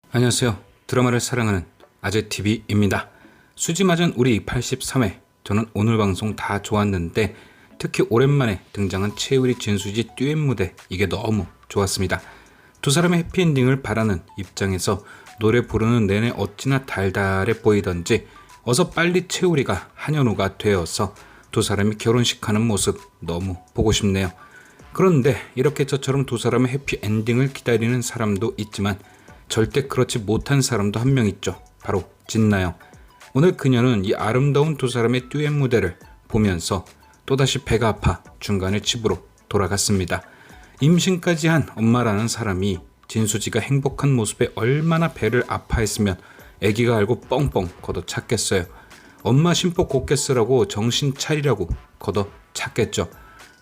안녕하세요. 드라마를 사랑하는 아재TV입니다. 수지 맞은 우리 83회. 저는 오늘 방송 다 좋았는데 특히 오랜만에 등장한 채우리 진수지 듀엣 무대, 이게 너무 좋았습니다. 두 사람의 해피엔딩을 바라는 입장에서 노래 부르는 내내 어찌나 달달해 보이던지 어서 빨리 채우리가 한현우가 되어서 두 사람이 결혼식하는 모습 너무 보고 싶네요. 그런데 이렇게 저처럼 두 사람의 해피엔딩을 기다리는 사람도 있지만 절대 그렇지 못한 사람도 한 명 있죠. 바로 진나영. 오늘 그녀는 이 아름다운 두 사람의 듀엣 무대를 보면서 또다시 배가 아파 중간에 집으로 돌아갔습니다. 임신까지 한 엄마라는 사람이 진수지가 행복한 모습에 얼마나 배를 아파했으면 아기가 알고 뻥뻥 걷어찼겠어요. 엄마 심보 곱게 쓰라고 정신 차리라고 걷어찼겠죠.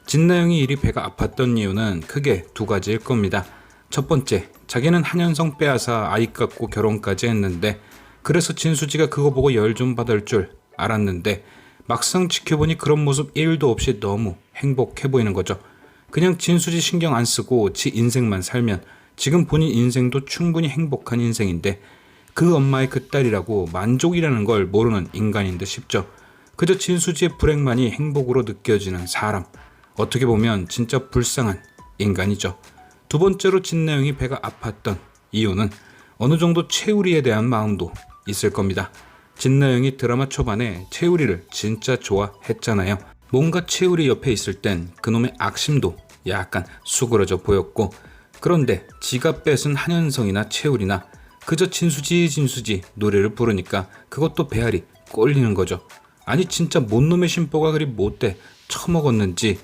진나영이 이리 배가 아팠던 이유는 크게 두 가지일 겁니다. 첫 번째, 자기는 한현성 빼앗아 아이 갖고 결혼까지 했는데 그래서 진수지가 그거 보고 열 좀 받을 줄 알았는데 막상 지켜보니 그런 모습 1도 없이 너무 행복해 보이는 거죠. 그냥 진수지 신경 안 쓰고 지 인생만 살면 지금 본인 인생도 충분히 행복한 인생인데 그 엄마의 그 딸이라고 만족이라는 걸 모르는 인간인 듯 싶죠. 그저 진수지의 불행만이 행복으로 느껴지는 사람. 어떻게 보면 진짜 불쌍한 인간이죠. 두 번째로 진나영이 배가 아팠던 이유는 어느 정도 채우리에 대한 마음도 있을 겁니다. 진나영이 드라마 초반에 채우리를 진짜 좋아했잖아요. 뭔가 채우리 옆에 있을 땐 그놈의 악심도 약간 수그러져 보였고, 그런데 지가 뺏은 한현성이나 채우리나 그저 진수지 노래를 부르니까 그것도 배알이 꼴리는 거죠. 아니 진짜 못놈의 심보가 그리 못돼 처먹었는지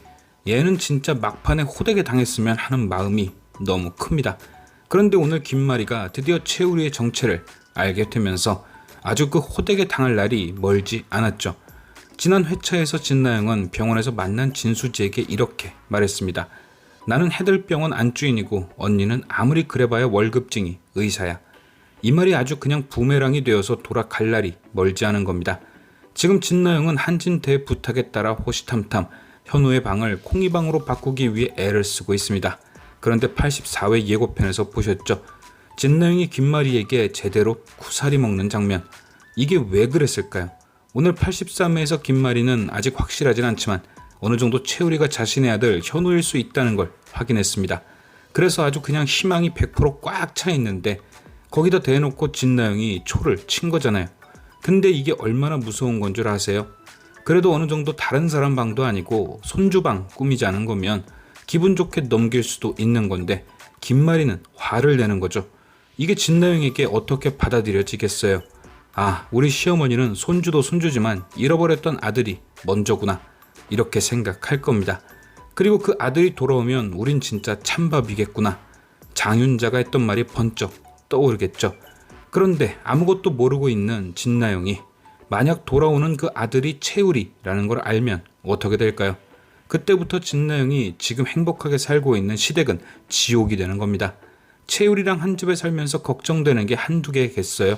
얘는 진짜 막판에 호되게 당했으면 하는 마음이 너무 큽니다. 그런데 오늘 김마리가 드디어 채우리의 정체를 알게 되면서 아주 그 호되게 당할 날이 멀지 않았죠. 지난 회차에서 진나영은 병원에서 만난 진수지에게 이렇게 말했습니다. 나는 해들병원 안주인이고 언니는 아무리 그래봐야 월급쟁이 의사야. 이 말이 아주 그냥 부메랑이 되어서 돌아갈 날이 멀지 않은 겁니다. 지금 진나영은 한진태의 부탁에 따라 호시탐탐 현우의 방을 콩이방으로 바꾸기 위해 애를 쓰고 있습니다. 그런데 84회 예고편에서 보셨죠? 진나영이 김마리에게 제대로 쿠사리 먹는 장면. 이게 왜 그랬을까요? 오늘 83회에서 김마리는 아직 확실하진 않지만 어느 정도 채우리가 자신의 아들 현우일 수 있다는 걸 확인했습니다. 그래서 아주 그냥 희망이 100% 꽉 차 있는데 거기다 대놓고 진나영이 초를 친 거잖아요. 근데 이게 얼마나 무서운 건 줄 아세요? 그래도 어느 정도 다른 사람 방도 아니고 손주방 꾸미자는 거면 기분 좋게 넘길 수도 있는 건데 김마리는 화를 내는 거죠. 이게 진나영에게 어떻게 받아들여지겠어요? 아, 우리 시어머니는 손주도 손주지만 잃어버렸던 아들이 먼저구나, 이렇게 생각할 겁니다. 그리고 그 아들이 돌아오면 우린 진짜 찬밥이겠구나. 장윤자가 했던 말이 번쩍 떠오르겠죠. 그런데 아무것도 모르고 있는 진나영이 만약 돌아오는 그 아들이 채우리라는 걸 알면 어떻게 될까요? 그때부터 진나영이 지금 행복하게 살고 있는 시댁은 지옥이 되는 겁니다. 채우리랑 한 집에 살면서 걱정되는 게 한두 개겠어요.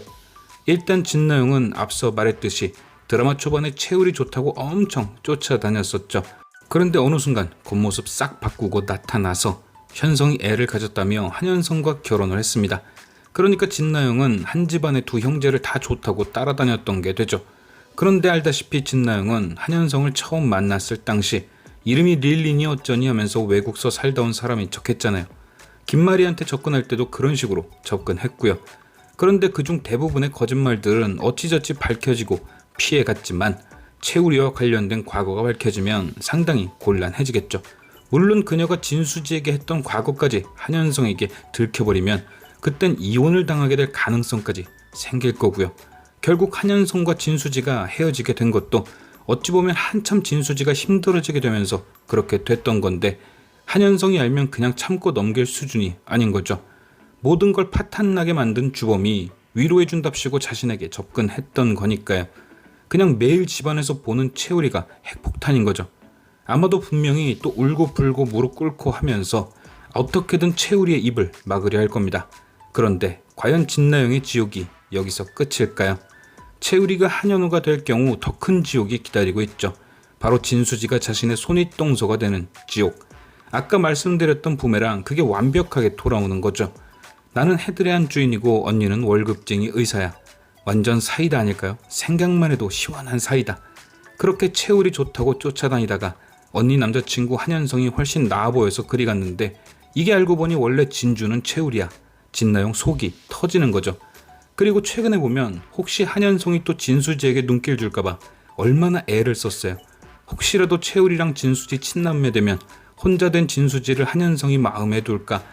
일단 진나영은 앞서 말했듯이 드라마 초반에 채우리 좋다고 엄청 쫓아다녔었죠. 그런데 어느 순간 겉모습 싹 바꾸고 나타나서 현성이 애를 가졌다며 한현성과 결혼을 했습니다. 그러니까 진나영은 한 집안의 두 형제를 다 좋다고 따라다녔던 게 되죠. 그런데 알다시피 진나영은 한현성을 처음 만났을 당시 이름이 릴린이 어쩌니 하면서 외국서 살다 온 사람인 척했잖아요. 김마리한테 접근할 때도 그런 식으로 접근했고요. 그런데 그중 대부분의 거짓말들은 어찌저찌 밝혀지고 피해갔지만 채우리와 관련된 과거가 밝혀지면 상당히 곤란해지겠죠. 물론 그녀가 진수지에게 했던 과거까지 한현성에게 들켜버리면 그땐 이혼을 당하게 될 가능성까지 생길 거고요. 결국 한현성과 진수지가 헤어지게 된 것도 어찌 보면 한참 진수지가 힘들어지게 되면서 그렇게 됐던 건데 한현성이 알면 그냥 참고 넘길 수준이 아닌 거죠. 모든 걸 파탄나게 만든 주범이 위로해준답시고 자신에게 접근했던 거니까요. 그냥 매일 집안에서 보는 채우리가 핵폭탄인 거죠. 아마도 분명히 또 울고 불고 무릎 꿇고 하면서 어떻게든 채우리의 입을 막으려 할 겁니다. 그런데 과연 진나영의 지옥이 여기서 끝일까요? 채우리가 한현우가 될 경우 더 큰 지옥이 기다리고 있죠. 바로 진수지가 자신의 손윗동서가 되는 지옥. 아까 말씀드렸던 부메랑, 그게 완벽하게 돌아오는 거죠. 나는 해드레한 주인이고 언니는 월급쟁이 의사야. 완전 사이다 아닐까요? 생각만 해도 시원한 사이다. 그렇게 채울이 좋다고 쫓아다니다가 언니 남자친구 한현성이 훨씬 나아 보여서 그리 갔는데 이게 알고 보니 원래 진주는 채울이야. 진나영 속이 터지는 거죠. 그리고 최근에 보면 혹시 한현성이 또 진수지에게 눈길 줄까봐 얼마나 애를 썼어요. 혹시라도 채울이랑 진수지 친남매 되면 혼자 된 진수지를 한현성이 마음에 둘까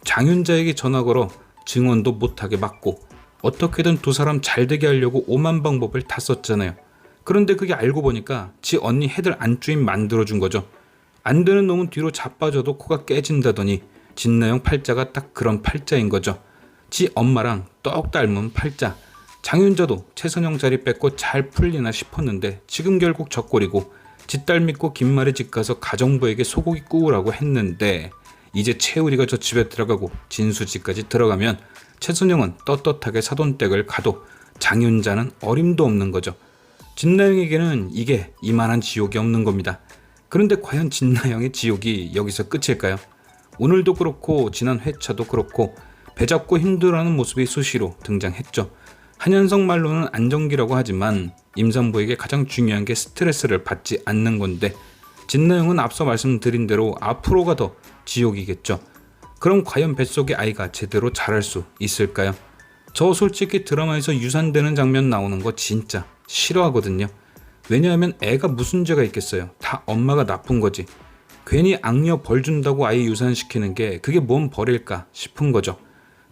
장윤자에게 전화 걸어 증언도 못하게 막고 어떻게든 두 사람 잘 되게 하려고 오만 방법을 다 썼잖아요. 그런데 그게 알고 보니까 지 언니 해들 안주인 만들어준 거죠. 안 되는 놈은 뒤로 자빠져도 코가 깨진다더니 진나영 팔자가 딱 그런 팔자인 거죠. 지 엄마랑 똑 닮은 팔자. 장윤자도 최선영 자리 뺏고 잘 풀리나 싶었는데 지금 결국 젖골이고 지 딸 믿고 김말의 집 가서 가정부에게 소고기 구우라고 했는데 이제 채우리가 저 집에 들어가고 진수 집까지 들어가면 최선영은 떳떳하게 사돈댁을 가도 장윤자는 어림도 없는 거죠. 진나영에게는 이게 이만한 지옥이 없는 겁니다. 그런데 과연 진나영의 지옥이 여기서 끝일까요? 오늘도 그렇고 지난 회차도 그렇고 배 잡고 힘들어하는 모습이 수시로 등장했죠. 한현성 말로는 안정기라고 하지만 임산부에게 가장 중요한 게 스트레스를 받지 않는 건데 진나영은 앞서 말씀드린 대로 앞으로가 더 지옥이겠죠. 그럼 과연 뱃속의 아이가 제대로 자랄 수 있을까요? 저 솔직히 드라마에서 유산되는 장면 나오는 거 진짜 싫어하거든요. 왜냐하면 애가 무슨 죄가 있겠어요. 다 엄마가 나쁜 거지. 괜히 악녀 벌 준다고 아이 유산시키는 게 그게 뭔 벌일까 싶은 거죠.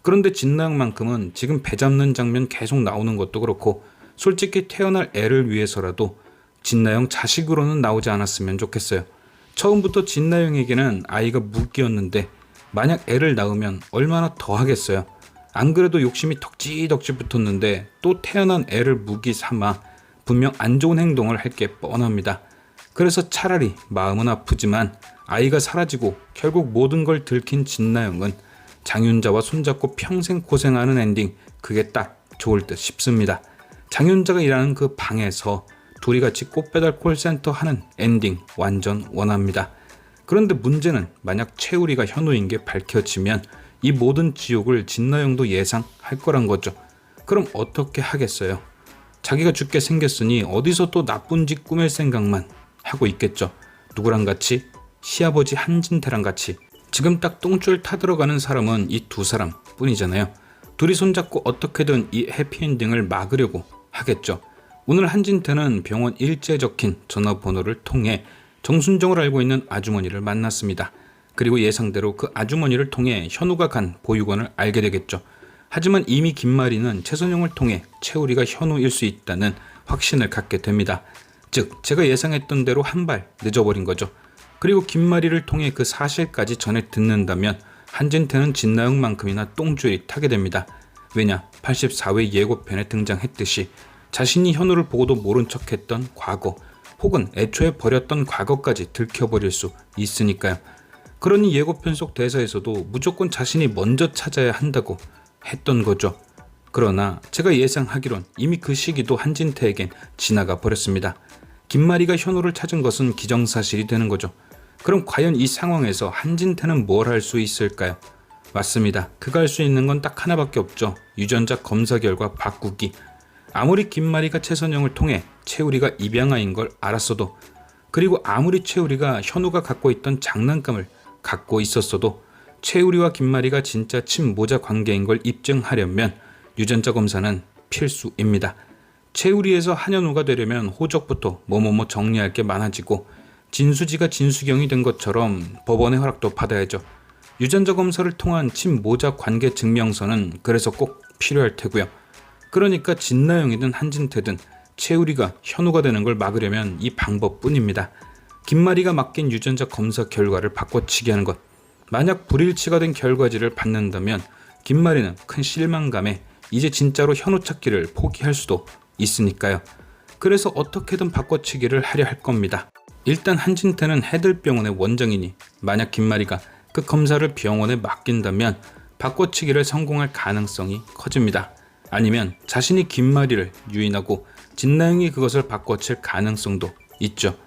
그런데 진나영만큼은 지금 배 잡는 장면 계속 나오는 것도 그렇고 솔직히 태어날 애를 위해서라도 진나영 자식으로는 나오지 않았으면 좋겠어요. 처음부터 진나영에게는 아이가 무기였는데 만약 애를 낳으면 얼마나 더 하겠어요. 안 그래도 욕심이 덕지덕지 붙었는데 또 태어난 애를 무기 삼아 분명 안 좋은 행동을 할 게 뻔합니다. 그래서 차라리 마음은 아프지만 아이가 사라지고 결국 모든 걸 들킨 진나영은 장윤자와 손잡고 평생 고생하는 엔딩, 그게 딱 좋을 듯 싶습니다. 장윤자가 일하는 그 방에서 둘이 같이 꽃배달 콜센터 하는 엔딩 완전 원합니다. 그런데 문제는 만약 채우리가 현우인 게 밝혀지면 이 모든 지옥을 진나영도 예상할 거란 거죠. 그럼 어떻게 하겠어요? 자기가 죽게 생겼으니 어디서 또 나쁜 짓 꾸밀 생각만 하고 있겠죠. 누구랑 같이? 시아버지 한진태랑 같이. 지금 딱 똥줄 타들어가는 사람은 이 두 사람 뿐이잖아요. 둘이 손잡고 어떻게든 이 해피엔딩을 막으려고 하겠죠. 오늘 한진태는 병원 일지에 적힌 전화번호를 통해 정순정을 알고 있는 아주머니를 만났습니다. 그리고 예상대로 그 아주머니를 통해 현우가 간 보육원을 알게 되겠죠. 하지만 이미 김마리는 최선영을 통해 채우리가 현우일 수 있다는 확신을 갖게 됩니다. 즉 제가 예상했던 대로 한 발 늦어버린 거죠. 그리고 김마리를 통해 그 사실까지 전해 듣는다면 한진태는 진나영만큼이나 똥줄이 타게 됩니다. 왜냐 84회 예고편에 등장했듯이 자신이 현우를 보고도 모른 척했던 과거 혹은 애초에 버렸던 과거까지 들켜버릴 수 있으니까요. 그러니 예고편 속 대사에서도 무조건 자신이 먼저 찾아야 한다고 했던 거죠. 그러나 제가 예상하기론 이미 그 시기도 한진태에겐 지나가 버렸습니다. 김마리가 현우를 찾은 것은 기정사실이 되는 거죠. 그럼 과연 이 상황에서 한진태는 뭘 할 수 있을까요? 맞습니다. 그가 할 수 있는 건 딱 하나밖에 없죠. 유전자 검사 결과 바꾸기. 아무리 김마리가 최선영을 통해 채우리가 입양아인 걸 알았어도 그리고 아무리 채우리가 현우가 갖고 있던 장난감을 갖고 있었어도 채우리와 김마리가 진짜 친모자 관계인 걸 입증하려면 유전자 검사는 필수입니다. 채우리에서 한현우가 되려면 호적부터 뭐뭐뭐 정리할 게 많아지고 진수지가 진수경이 된 것처럼 법원의 허락도 받아야죠. 유전자 검사를 통한 친모자 관계 증명서는 그래서 꼭 필요할 테고요. 그러니까 진나영이든 한진태든 채우리가 현우가 되는 걸 막으려면 이 방법뿐입니다. 김마리가 맡긴 유전자 검사 결과를 바꿔치기 하는 것. 만약 불일치가 된 결과지를 받는다면 김마리는 큰 실망감에 이제 진짜로 현우 찾기를 포기할 수도 있으니까요. 그래서 어떻게든 바꿔치기를 하려 할 겁니다. 일단 한진태는 해들병원의 원장이니 만약 김마리가 그 검사를 병원에 맡긴다면 바꿔치기를 성공할 가능성이 커집니다. 아니면 자신이 김마리를 유인하고 진나영이 그것을 바꿔칠 가능성도 있죠.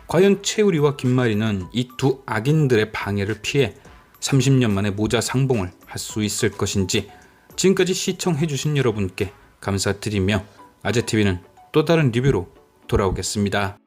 과연 채우리와 김마리는 이 두 악인들의 방해를 피해 30년 만에 모자 상봉을 할 수 있을 것인지 지금까지 시청해주신 여러분께 감사드리며 아재TV는 또 다른 리뷰로 돌아오겠습니다.